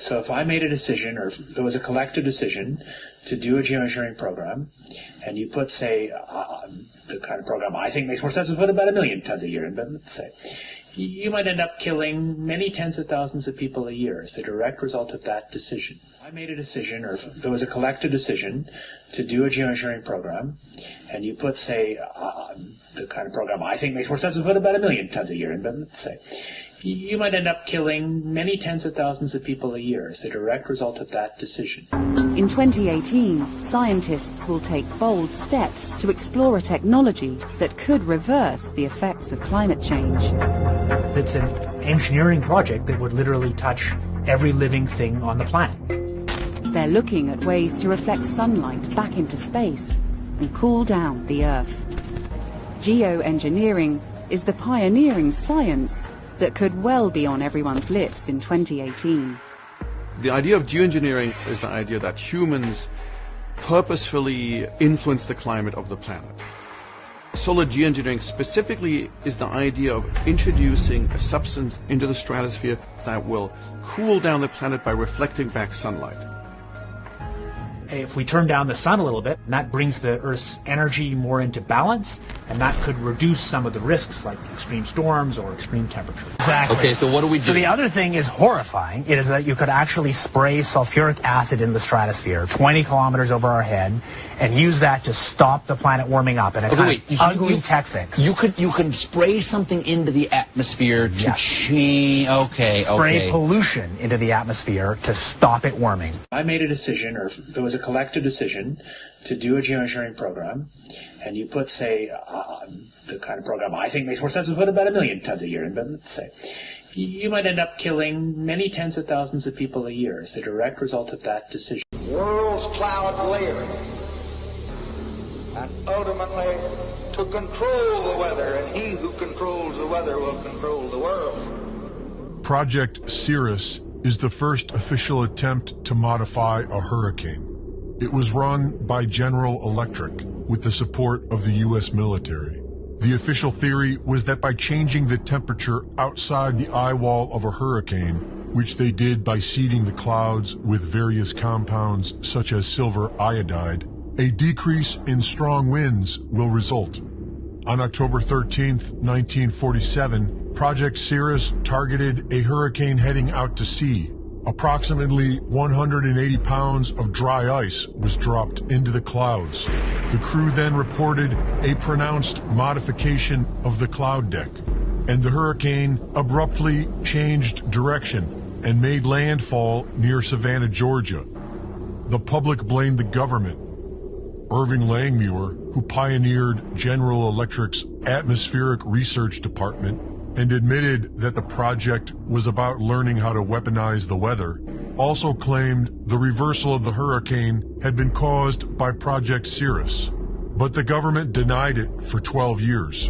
So if I made a decision, or if there was a collective decision to do a geoengineering program, and you put, say, the kind of program I think makes more sense, we put about 1 million tons a year in, but let's say, you might end up killing many tens of thousands of people a year as a direct result of that decision. I made a decision, or if there was a collective decision to do a geoengineering program, and you put, say, the kind of program I think makes more sense, we put about 1 million tons a year in, but let's say, you might end up killing many tens of thousands of people a year as a direct result of that decision. In 2018, scientists will take bold steps to explore a technology that could reverse the effects of climate change. It's an engineering project that would literally touch every living thing on the planet. They're looking at ways to reflect sunlight back into space and cool down the Earth. Geoengineering is the pioneering science that could well be on everyone's lips in 2018. The idea of geoengineering is the idea that humans purposefully influence the climate of the planet. Solar geoengineering specifically is the idea of introducing a substance into the stratosphere that will cool down the planet by reflecting back sunlight. If we turn down the sun a little bit, that brings the Earth's energy more into balance, and that could reduce some of the risks like extreme storms or extreme temperature. Exactly. Okay, so what do we do? So the other thing is horrifying. It is that you could actually spray sulfuric acid in the stratosphere 20 kilometers over our head and use that to stop the planet warming up in a ugly tech fix. You could spray something into the atmosphere to change. Spray pollution into the atmosphere to stop it warming. I made a decision, or if there was a collective decision to do a geoengineering program, and you put, say, the kind of program I think makes more sense, we put about 1 million tons a year in, but let's say, you might end up killing many tens of thousands of people a year as a direct result of that decision. World's cloud layering, and ultimately to control the weather, and he who controls the weather will control the world. Project Cirrus is the first official attempt to modify a hurricane. It was run by General Electric with the support of the U.S. military. The official theory was that by changing the temperature outside the eye wall of a hurricane, which they did by seeding the clouds with various compounds such as silver iodide, a decrease in strong winds will result. On October 13, 1947, Project Cirrus targeted a hurricane heading out to sea. Approximately 180 pounds of dry ice was dropped into the clouds. The crew then reported a pronounced modification of the cloud deck, and the hurricane abruptly changed direction and made landfall near Savannah, Georgia. The public blamed the government. Irving Langmuir, who pioneered General Electric's atmospheric research department and admitted that the project was about learning how to weaponize the weather, also claimed the reversal of the hurricane had been caused by Project Cirrus. But the government denied it for 12 years.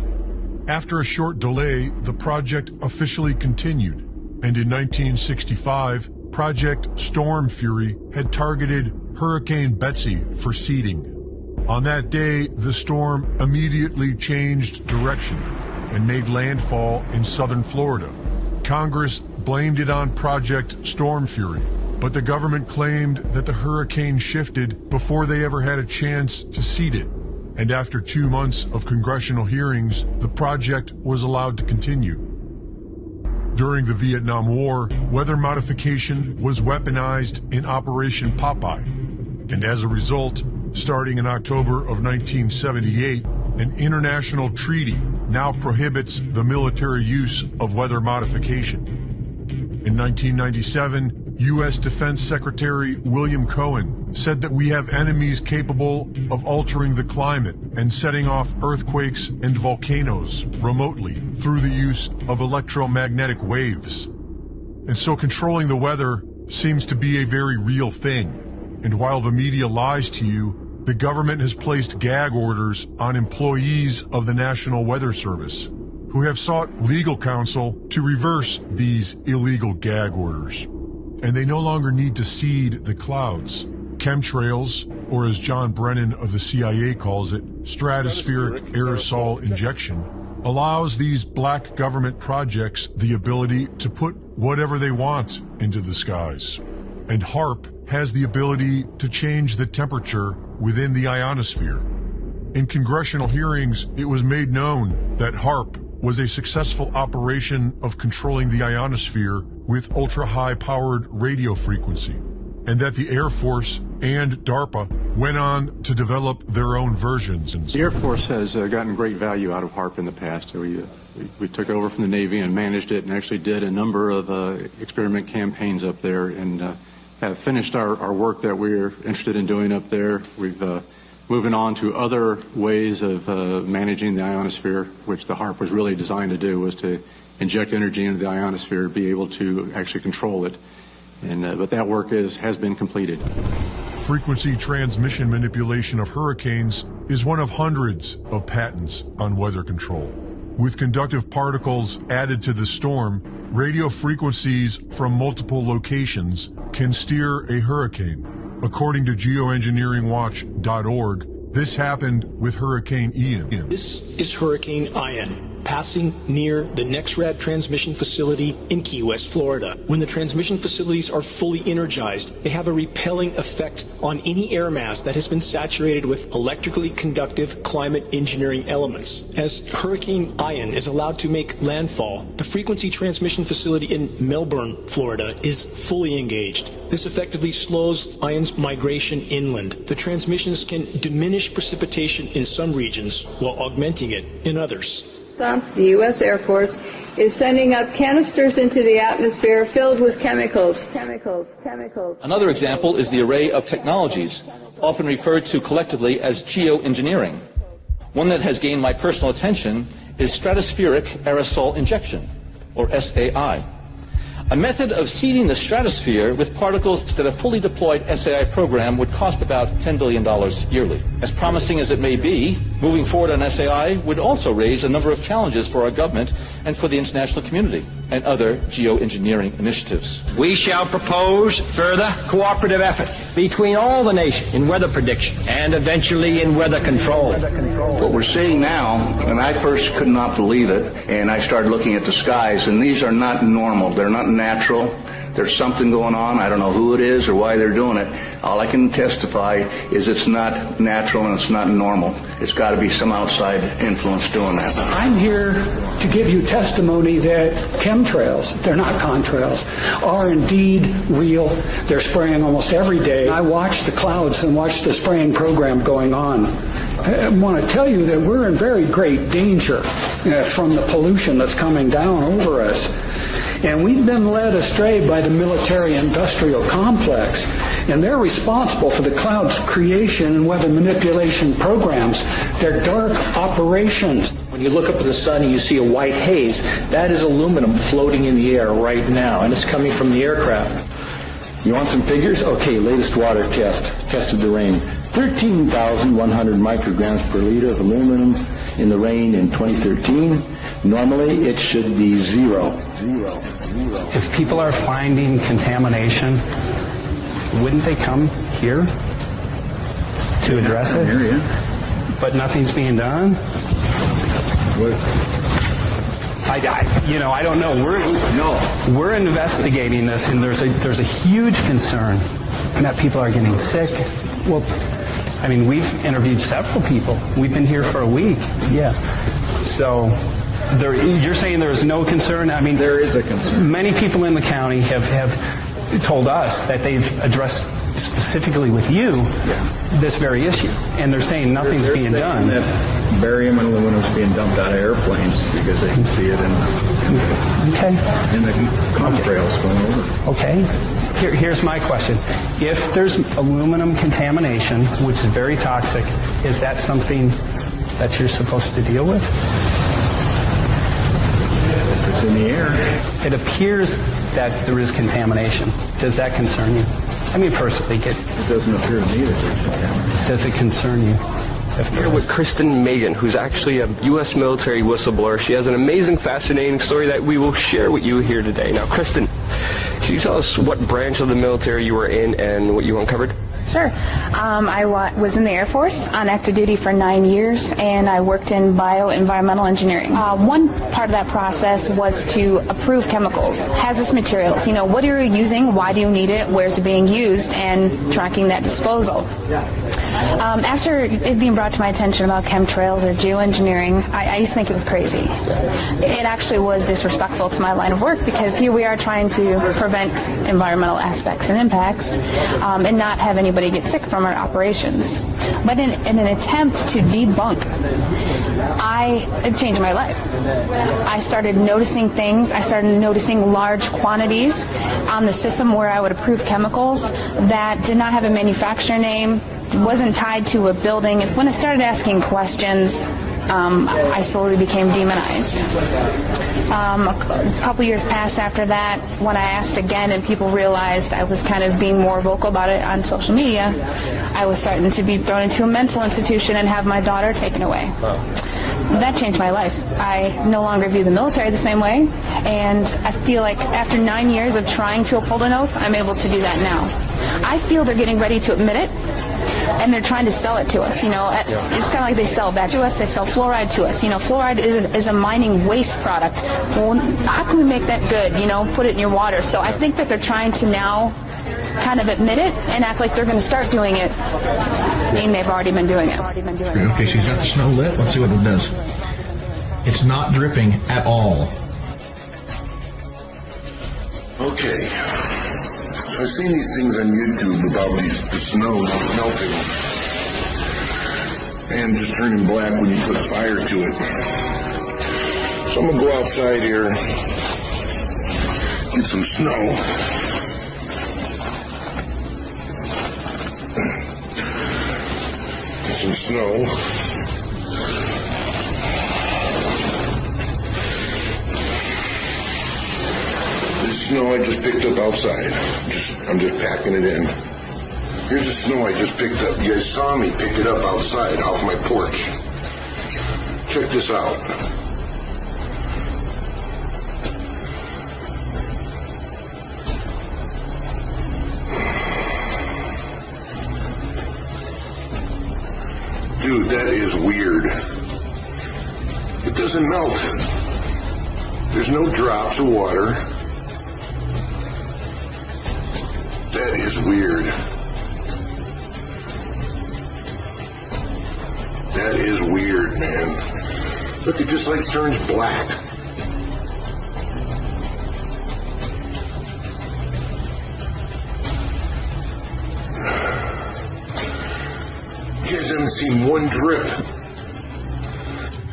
After a short delay, the project officially continued, and in 1965, Project Storm Fury had targeted Hurricane Betsy for seeding. On that day, the storm immediately changed direction and made landfall in southern Florida. Congress blamed it on Project Storm Fury, but the government claimed that the hurricane shifted before they ever had a chance to seed it. And after 2 months of congressional hearings, the project was allowed to continue. During the Vietnam War, weather modification was weaponized in Operation Popeye. And as a result, starting in October of 1978, an international treaty now prohibits the military use of weather modification. In 1997, U.S. Defense Secretary William Cohen said that we have enemies capable of altering the climate and setting off earthquakes and volcanoes remotely through the use of electromagnetic waves. And so controlling the weather seems to be a very real thing. And while the media lies to you, the government has placed gag orders on employees of the National Weather Service, who have sought legal counsel to reverse these illegal gag orders. And they no longer need to seed the clouds. Chemtrails, or as John Brennan of the CIA calls it, stratospheric aerosol injection, allows these black government projects the ability to put whatever they want into the skies. and HAARP has the ability to change the temperature within the ionosphere. In congressional hearings, it was made known that HAARP was a successful operation of controlling the ionosphere with ultra-high-powered radio frequency, and that the Air Force and DARPA went on to develop their own versions. The Air Force has gotten great value out of HAARP in the past. We took over from the Navy and managed it and actually did a number of experiment campaigns up there and have finished our work that we're interested in doing up there. We've moving on to other ways of managing the ionosphere, which the HAARP was really designed to do, was to inject energy into the ionosphere, be able to actually control it. But that work has been completed. Frequency transmission manipulation of hurricanes is one of hundreds of patents on weather control. With conductive particles added to the storm, radio frequencies from multiple locations can steer a hurricane. According to geoengineeringwatch.org, this happened with Hurricane Ian. This is Hurricane Ian, passing near the NexRad transmission facility in Key West, Florida. When the transmission facilities are fully energized, they have a repelling effect on any air mass that has been saturated with electrically conductive climate engineering elements. As Hurricane Ian is allowed to make landfall, the frequency transmission facility in Melbourne, Florida is fully engaged. This effectively slows Ian's migration inland. The transmissions can diminish precipitation in some regions while augmenting it in others. The U.S. Air Force is sending up canisters into the atmosphere filled with chemicals. Another example is the array of technologies, often referred to collectively as geoengineering. One that has gained my personal attention is stratospheric aerosol injection, or SAI. A method of seeding the stratosphere with particles that a fully deployed SAI program would cost about $10 billion yearly. As promising as it may be, moving forward on SAI would also raise a number of challenges for our government and for the international community and other geoengineering initiatives. We shall propose further cooperative effort between all the nations in weather prediction and eventually in weather control. What we're seeing now, and I first could not believe it, and I started looking at the skies, and these are not normal. They're not natural. There's something going on. I don't know who it is or why they're doing it. All I can testify is it's not natural and it's not normal. It's got to be some outside influence doing that. I'm here to give you testimony that chemtrails, they're not contrails, are indeed real. They're spraying almost every day. I watch the clouds and watch the spraying program going on. I want to tell you that we're in very great danger from the pollution that's coming down over us. And we've been led astray by the military-industrial complex, and they're responsible for the cloud's creation and weather manipulation programs. They're dark operations. When you look up at the sun and you see a white haze, that is aluminum floating in the air right now, and it's coming from the aircraft. You want some figures? Okay, latest water test. Tested the rain. 13,100 micrograms per liter of aluminum in the rain in 2013. Normally, it should be zero. If people are finding contamination, wouldn't they come here to address it? But nothing's being done? I don't know. We're investigating this, and there's a huge concern that people are getting sick. Well, I mean, we've interviewed several people. We've been here for a week. Yeah. So you're saying there is no concern? I mean, there is a concern. Many people in the county have told us that they've addressed specifically with you this very issue, and they're saying nothing's being done. That barium and aluminum is being dumped out of airplanes because they can see it in the contrails going over. Okay. Here's my question. If there's aluminum contamination, which is very toxic, is that something that you're supposed to deal with? It's in the air. It appears that there is contamination. Does that concern you? I mean, personally, it doesn't appear to me that there's contamination. Does it concern you? Here with Kristen Megan, who's actually a U.S. military whistleblower. She has an amazing, fascinating story that we will share with you here today. Now, Kristen, Can you tell us what branch of the military you were in and what you uncovered? Sure. I was in the Air Force on active duty for 9 years, and I worked in bioenvironmental engineering. One part of that process was to approve chemicals, hazardous materials. You know, what are you using? Why do you need it? Where's it being used? And tracking that disposal. After it being brought to my attention about chemtrails or geoengineering, I used to think it was crazy. It actually was disrespectful to my line of work, because here we are trying to prevent environmental aspects and impacts and not have anybody get sick from our operations. But in an attempt to debunk, it changed my life. I started noticing things. I started noticing large quantities on the system where I would approve chemicals that did not have a manufacturer name, wasn't tied to a building. When I started asking questions, I slowly became demonized. A couple years passed after that when I asked again and people realized I was kind of being more vocal about it on social media. I was starting to be thrown into a mental institution and have my daughter taken away. That changed my life. I no longer view the military the same way, and I feel like after 9 years of trying to uphold an oath, I'm able to do that now. I feel they're getting ready to admit it, and they're trying to sell it to us. You know, it's kind of like they sell back to us. They sell fluoride to us. You know, fluoride is a mining waste product. Well, how can we make that good? You know, put it in your water. So I think that they're trying to now kind of admit it and act like they're going to start doing it, and they've already been doing it. Okay, she's got the snow lit. Let's see what it does. It's not dripping at all. Okay. I've seen these things on YouTube about the snow melting and just turning black when you put fire to it. So I'm going to go outside here, get some snow. Get some snow. Snow I just picked up outside. I'm just packing it in. Here's the snow I just picked up. You guys saw me pick it up outside off my porch. Check this out. Dude, that is weird. It doesn't melt. There's no drops of water. That is weird. That is weird, man. Look, it just like turns black. You guys haven't seen one drip.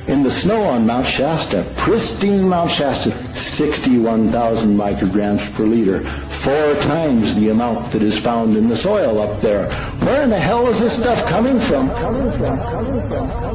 In the snow on Mount Shasta, pristine Mount Shasta, 61,000 micrograms per liter, 4 times the amount that is found in the soil up there. Where in the hell is this stuff coming from?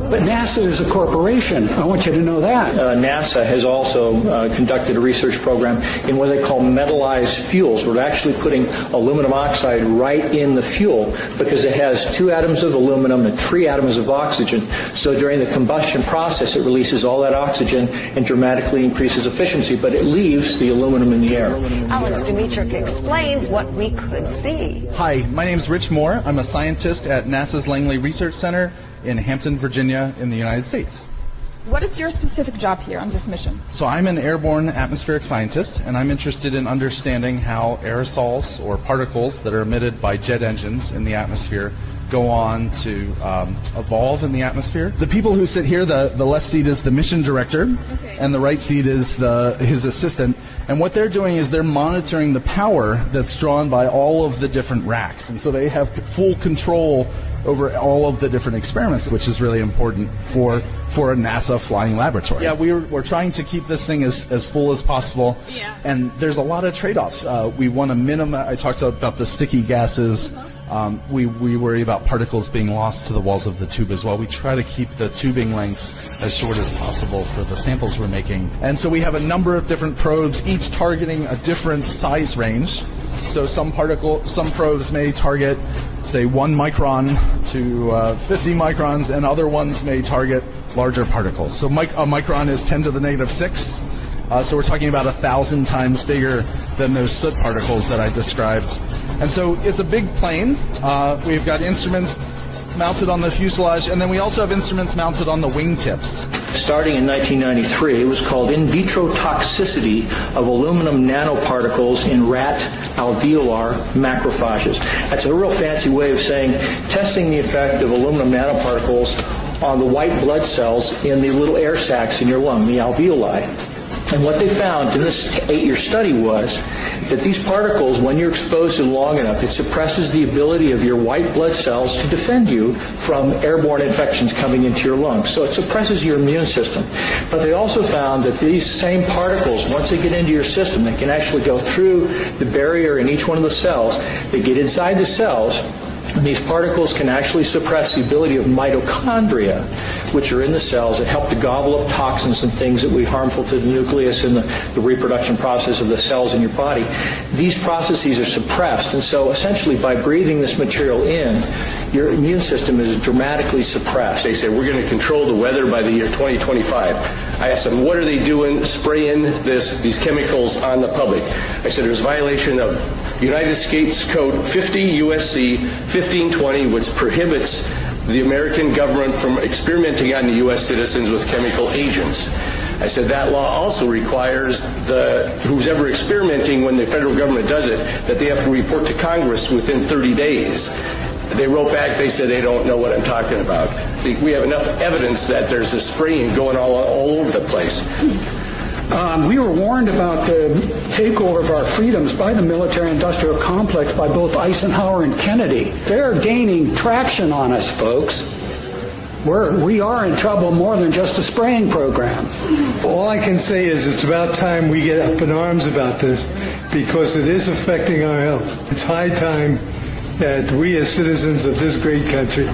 But NASA is a corporation. I want you to know that. NASA has also conducted a research program in what they call metallized fuels. We're actually putting aluminum oxide right in the fuel because it has 2 atoms of aluminum and 3 atoms of oxygen. So during the combustion process, it releases all that oxygen and dramatically increases efficiency, but it leaves the aluminum in the air. Alex Dimitruk explains what we could see. Hi, my name is Rich Moore. I'm a scientist at NASA's Langley Research Center in Hampton, Virginia, in the United States. What is your specific job here on this mission? So I'm an airborne atmospheric scientist, and I'm interested in understanding how aerosols or particles that are emitted by jet engines in the atmosphere go on to evolve in the atmosphere. The people who sit here, the left seat is the mission director, and the right seat is his assistant. And what they're doing is they're monitoring the power that's drawn by all of the different racks. And so they have full control over all of the different experiments, which is really important for a NASA flying laboratory. Yeah, we're trying to keep this thing as full as possible. Yeah. And there's a lot of trade-offs. We want to minimize, I talked about the sticky gases. We worry about particles being lost to the walls of the tube as well. We try to keep the tubing lengths as short as possible for the samples we're making. And so we have a number of different probes, each targeting a different size range. So some probes may target, say, 1 micron to 50 microns, and other ones may target larger particles. So a micron is 10 to the negative 6. So we're talking about 1,000 times bigger than those soot particles that I described. And so it's a big plane. We've got instruments mounted on the fuselage, and then we also have instruments mounted on the wingtips. Starting in 1993, it was called in vitro toxicity of aluminum nanoparticles in rat alveolar macrophages. That's a real fancy way of saying testing the effect of aluminum nanoparticles on the white blood cells in the little air sacs in your lung, the alveoli. And what they found in this 8-year study was that these particles, when you're exposed to them long enough, it suppresses the ability of your white blood cells to defend you from airborne infections coming into your lungs. So it suppresses your immune system. But they also found that these same particles, once they get into your system, they can actually go through the barrier in each one of the cells. They get inside the cells, and these particles can actually suppress the ability of mitochondria, which are in the cells that help to gobble up toxins and things that would be harmful to the nucleus and the reproduction process of the cells in your body. These processes are suppressed, and so essentially by breathing this material in, your immune system is dramatically suppressed. They said, we're going to control the weather by the year 2025. I asked them, what are they doing, spraying these chemicals on the public? I said, there's a violation of United States Code 50 U.S.C. 1520, which prohibits the American government from experimenting on the U.S. citizens with chemical agents. I said that law also requires who's ever experimenting, when the federal government does it, that they have to report to Congress within 30 days. They wrote back, they said they don't know what I'm talking about. We have enough evidence that there's a spraying going all over the place. We were warned about the takeover of our freedoms by the military-industrial complex by both Eisenhower and Kennedy. They're gaining traction on us, folks. We are in trouble more than just a spraying program. All I can say is it's about time we get up in arms about this, because it is affecting our health. It's high time that we as citizens of this great country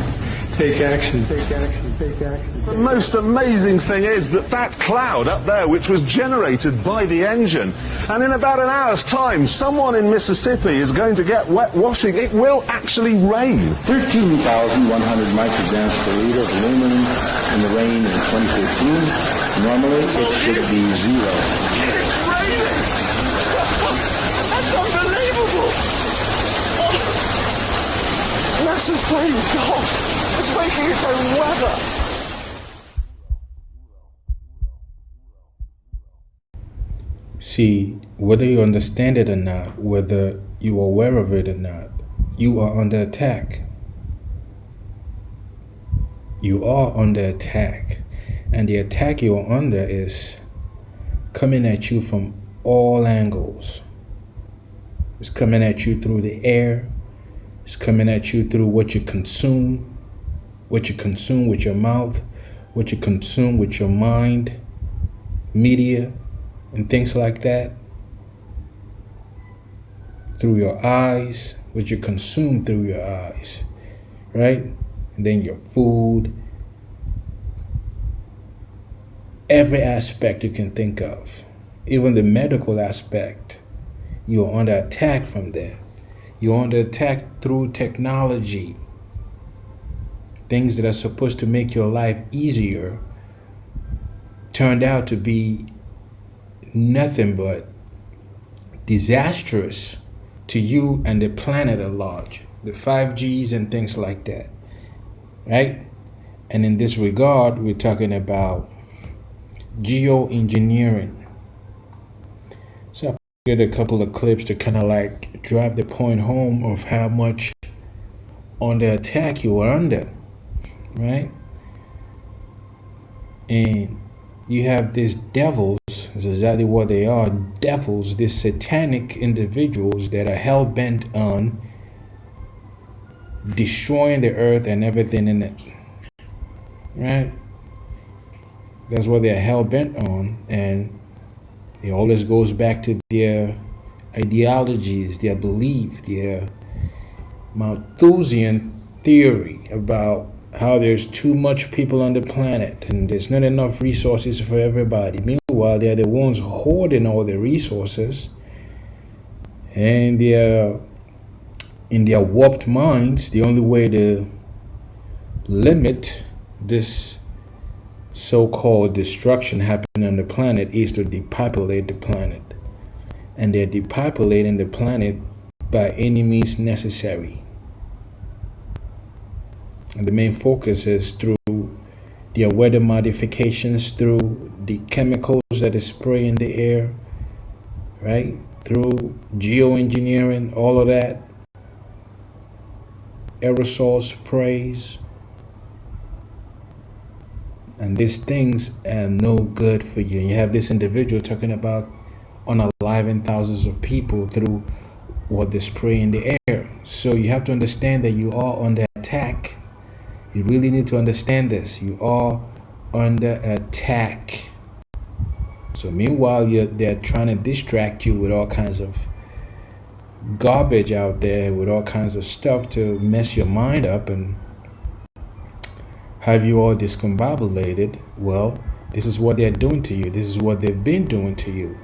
take action. The most amazing thing is that cloud up there, which was generated by the engine, and in about an hour's time, someone in Mississippi is going to get wet washing. It will actually rain. 13,100 micrograms per liter of aluminum in the rain in 2013. Normally, it should be zero. It's raining! That's unbelievable! NASA's playing golf. It's making its own weather. See, whether you understand it or not, whether you are aware of it or not, you are under attack. You are under attack. And the attack you are under is coming at you from all angles. It's coming at you through the air. It's coming at you through what you consume with your mouth, what you consume with your mind, media, and things like that. Through your eyes, what you consume through your eyes, right? And then your food. Every aspect you can think of, even the medical aspect, you're under attack from there. You're under attack through technology. Things that are supposed to make your life easier turned out to be nothing but disastrous to you and the planet at large. The 5Gs and things like that, right? And in this regard, we're talking about geoengineering. So I get a couple of clips to kind of like drive the point home of how much under attack you are under, right? And you have these devils, that's exactly what they are, devils, these satanic individuals that are hell-bent on destroying the earth and everything in it, right? That's what they're hell-bent on, and it always goes back to their ideologies, their belief, their Malthusian theory about how there's too much people on the planet and there's not enough resources for everybody. Meanwhile, they're the ones hoarding all the resources, and they're in their warped minds. The only way to limit this so-called destruction happening on the planet is to depopulate the planet. And they're depopulating the planet by any means necessary. And the main focus is through their weather modifications, through the chemicals that they spray in the air, right? Through geoengineering, all of that. Aerosol sprays. And these things are no good for you. And you have this individual talking about unaliving thousands of people through what they spray in the air. So you have to understand that you are under attack. You really need to understand this. You are under attack. So meanwhile, they're trying to distract you with all kinds of garbage out there, with all kinds of stuff to mess your mind up and have you all discombobulated. Well, this is what they're doing to you. This is what they've been doing to you.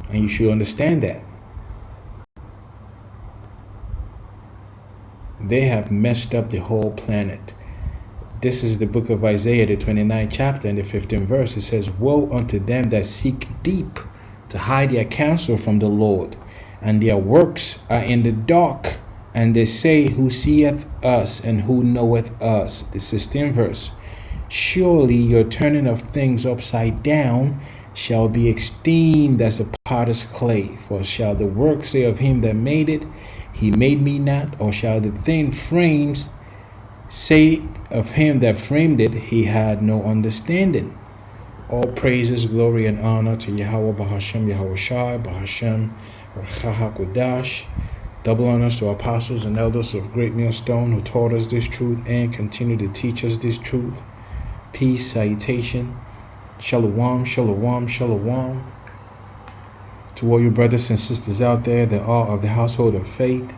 And you should understand that. They have messed up the whole planet. This is the book of Isaiah, the 29th chapter and the 15th verse. It says, "Woe unto them that seek deep to hide their counsel from the Lord, and their works are in the dark. And they say, Who seeth us, and who knoweth us?" The 16th verse. "Surely your turning of things upside down shall be esteemed as the potter's clay. For shall the work say of him that made it, He made me not? Or shall the thing frames say of him that framed it, He had no understanding?" All praises, glory, and honor to Yahweh Bahashem, Yahweh Shai, Bahashem, Rachahakodash. Double honors to apostles and elders of Great Millstone who taught us this truth and continue to teach us this truth. Peace, salutation, shalom, shalom, shalom. To all you brothers and sisters out there that are of the household of faith,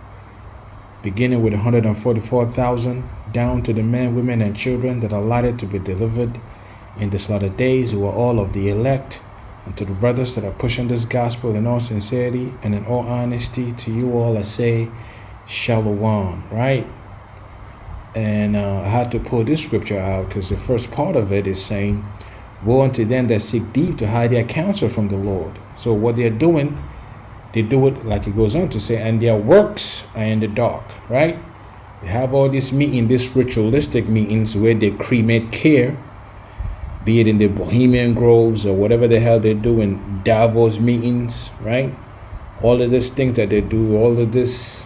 beginning with 144,000, down to the men, women, and children that are allotted to be delivered in this latter days, who are all of the elect, and to the brothers that are pushing this gospel in all sincerity and in all honesty, to you all I say shalom, right? And I had to pull this scripture out because the first part of it is saying, "Woe unto them that seek deep to hide their counsel from the Lord." So what they're doing, they do it like it goes on to say, "And their works are in the dark," right? They have all these meetings, these ritualistic meetings where they cremate care, be it in the Bohemian Groves or whatever the hell they do in Davos meetings, right? All of these things that they do, all of this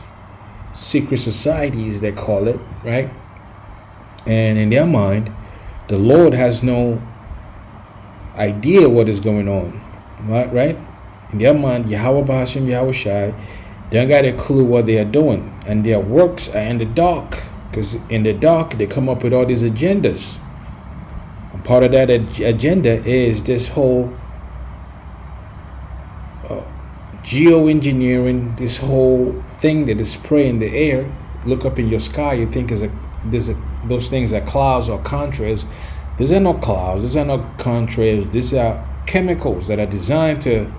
secret societies, they call it, right? And in their mind, the Lord has no idea what is going on, right? In their mind, Yahweh Bahashem, Yahweh Shai, they don't got a clue what they are doing. And their works are in the dark, because in the dark, they come up with all these agendas. Part of that agenda is this whole geoengineering, this whole thing that is spraying the air. Look up in your sky, you think those things are clouds or contrails. These are no clouds, these are no contrails. These are chemicals that are designed to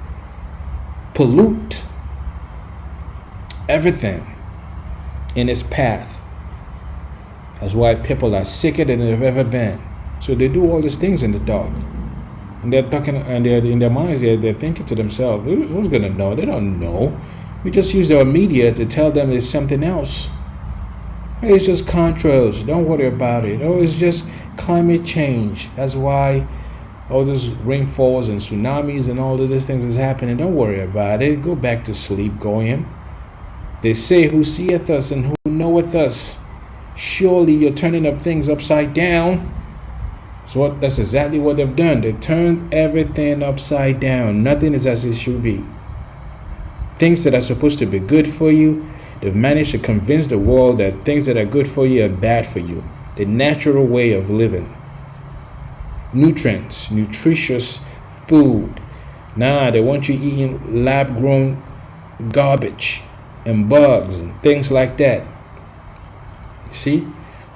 pollute everything in its path. That's why people are sicker than they've ever been. So they do all these things in the dark, and they're talking, and they're in their minds. They're thinking to themselves, "Who's gonna know?" They don't know. We just use our media to tell them it's something else. Hey, it's just contrails. Don't worry about it. Oh, it's just climate change. That's why all these rainfalls and tsunamis and all of these things is happening. Don't worry about it. Go back to sleep. Go in. They say, "Who seeth us and who knoweth us?" Surely you're turning up things upside down. So that's exactly what they've done. They've turned everything upside down. Nothing is as it should be. Things that are supposed to be good for you, they've managed to convince the world that things that are good for you are bad for you. The natural way of living. Nutrients, nutritious food. Nah, they want you eating lab-grown garbage and bugs and things like that. See?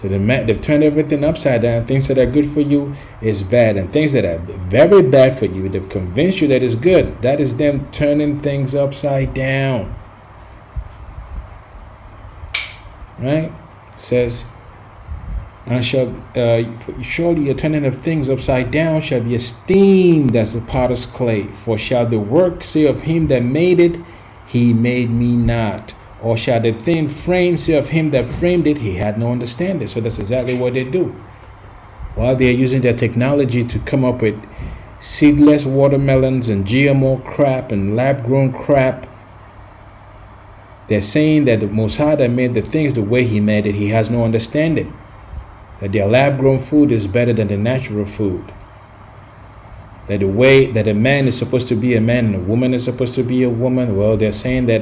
So they've turned everything upside down. Things that are good for you is bad. And things that are very bad for you, they've convinced you that it's good. That is them turning things upside down. Right? It says, And surely your turning of things upside down shall be esteemed as the potter's clay. For shall the work say of him that made it, he made me not? Or shall the thing framed say of him that framed it, he had no understanding? So that's exactly what they do. While they're using their technology to come up with seedless watermelons and GMO crap and lab-grown crap, they're saying that the Most High that made the things the way he made it, he has no understanding. That their lab-grown food is better than the natural food. That the way that a man is supposed to be a man and a woman is supposed to be a woman, well, they're saying that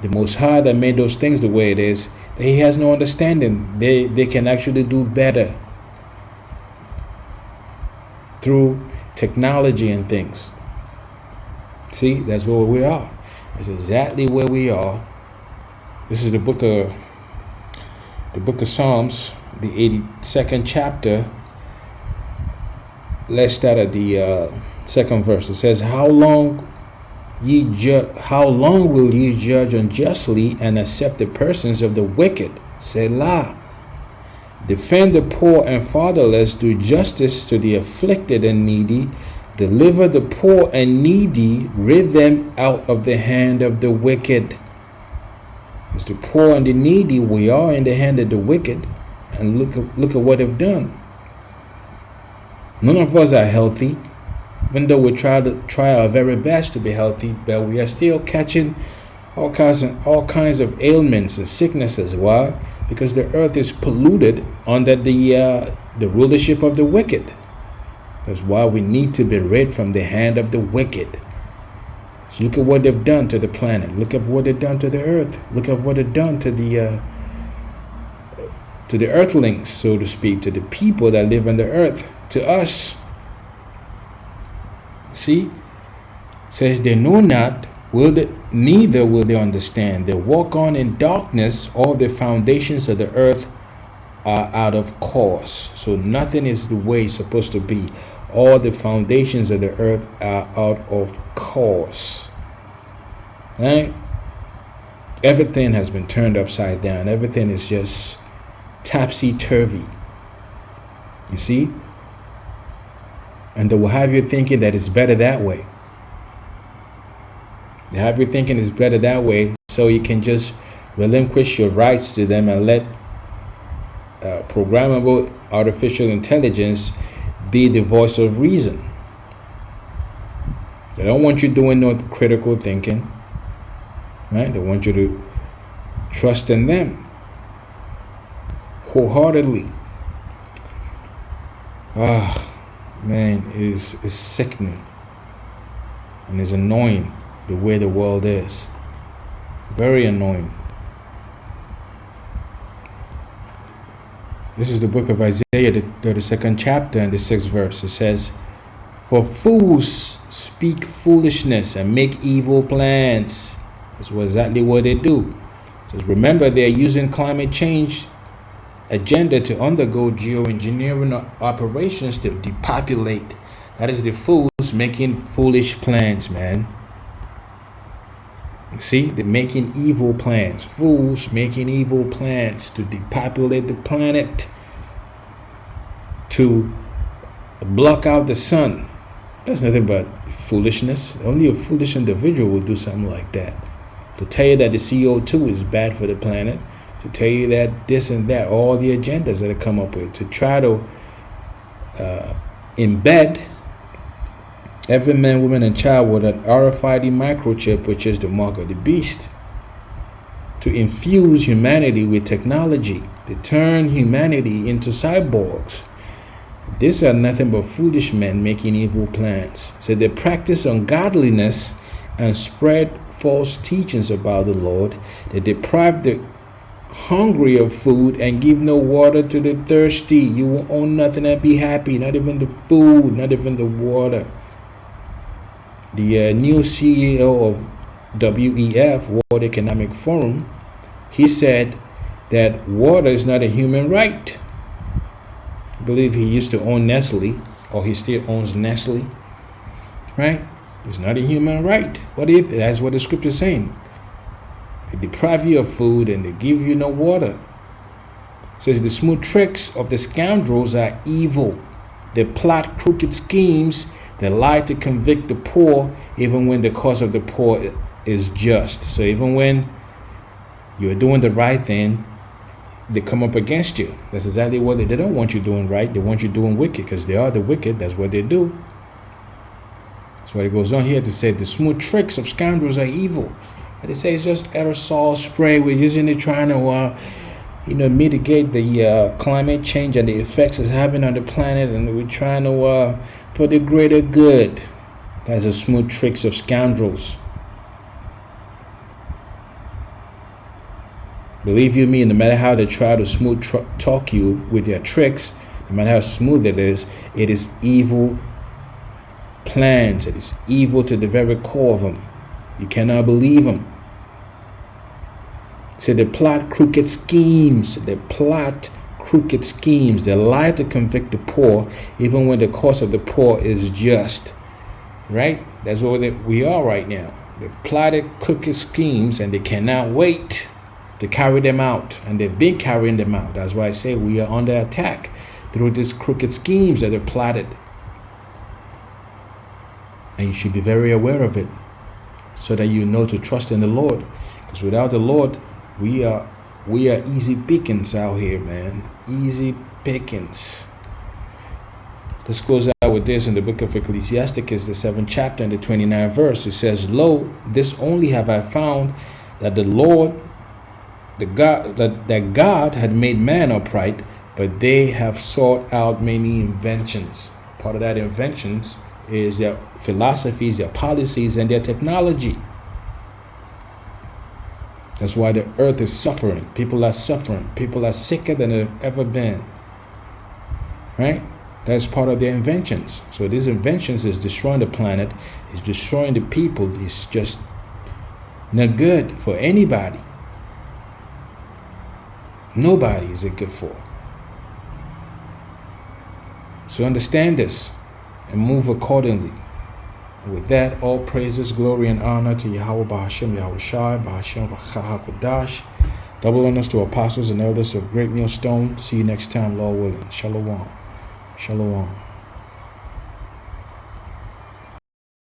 the Most High that made those things the way it is, that he has no understanding. They can actually do better through technology and things. See, that's where we are. That's exactly where we are. This is the book of Psalms, the 82nd chapter. Let's start at the second verse. It says, How long will ye judge unjustly and accept the persons of the wicked? Selah. Defend the poor and fatherless, do justice to the afflicted and needy, deliver the poor and needy, rid them out of the hand of the wicked. Because the poor and the needy, we are in the hand of the wicked, and look at what they've done. None of us are healthy, even though we try our very best to be healthy, but we are still catching all kinds of ailments and sicknesses. Why? Because the earth is polluted under the rulership of the wicked. That's why we need to be rid from the hand of the wicked. So look at what they've done to the planet. Look at what they've done to the earth. Look at what they've done to the earthlings, so to speak, to the people that live on the earth, to us. See? It says they know not, neither will they understand. They walk on in darkness. All the foundations of the earth are out of course. So nothing is the way it's supposed to be. All the foundations of the earth are out of course. Right? Everything has been turned upside down. Everything is just topsy-turvy. You see? And they will have you thinking that it's better that way. They have you thinking it's better that way, so you can just relinquish your rights to them and let programmable artificial intelligence be the voice of reason. They don't want you doing no critical thinking, right? They want you to trust in them wholeheartedly. Man, it's sickening and it's annoying the way the world is. Very annoying. This is the book of Isaiah, the 32nd chapter and the 6th verse. It says, For fools speak foolishness and make evil plans. That's exactly what they do. It says, remember, they're using climate change agenda to undergo geoengineering operations to depopulate. That is the fools making foolish plans, man. See, they're making evil plans. Fools making evil plans to depopulate the planet, to block out the sun. That's nothing but foolishness. Only a foolish individual will do something like that. To tell you that the CO2 is bad for the planet, to tell you that this and that, all the agendas that they come up with, to try to embed every man, woman, and child with an RFID microchip, which is the mark of the beast, to infuse humanity with technology, to turn humanity into cyborgs. These are nothing but foolish men making evil plans. So they practice ungodliness and spread false teachings about the Lord. They deprive the hungry of food and give no water to the thirsty. You will own nothing and be happy, not even the food, not even the water. The new CEO of WEF, World Economic Forum, he said that water is not a human right. I believe he used to own Nestle, or he still owns Nestle, right? It's not a human right. That's what the scripture is saying. They deprive you of food and they give you no water. It says the smooth tricks of the scoundrels are evil. They plot crooked schemes. They lie to convict the poor, even when the cause of the poor is just. So even when you're doing the right thing, they come up against you. That's exactly what they don't want you doing right. They want you doing wicked, because they are the wicked. That's what they do. That's why it goes on here to say the smooth tricks of scoundrels are evil. And they say it's just aerosol spray. We're using it trying to mitigate the climate change and the effects it's having on the planet, and we're trying to for the greater good. That's the smooth tricks of scoundrels. Believe you me, no matter how they try to smooth talk you with their tricks, no matter how smooth it is evil plans. It is evil to the very core of them. You cannot believe them. So they plot crooked schemes. They plot crooked schemes. They lie to convict the poor, even when the cause of the poor is just. Right? That's what we are right now. They plotted crooked schemes, and they cannot wait to carry them out. And they've been carrying them out. That's why I say we are under attack through these crooked schemes that they've plotted. And you should be very aware of it, so that you know to trust in the Lord. Because without the Lord, we are easy pickings out here, man. Easy pickings. Let's close out with this in the book of Ecclesiasticus, the 7th chapter and the 29th verse. It says, "Lo, this only have I found, that the Lord, that God had made man upright, but they have sought out many inventions." Part of that inventions is their philosophies, their policies, and their technology. That's why the earth is suffering. People are suffering. People are sicker than they've ever been. Right? That's part of their inventions. So these inventions is destroying the planet, is destroying the people. It's just not good for anybody. Nobody is it good for. So understand this and move accordingly. And with that, all praises, glory, and honor to Yahweh Bahashem, Yahweh Shai, Bahashem, Bachahakodash. Double honors to apostles and elders of Great Millstone. See you next time, Lord willing. Shalom. Shalom.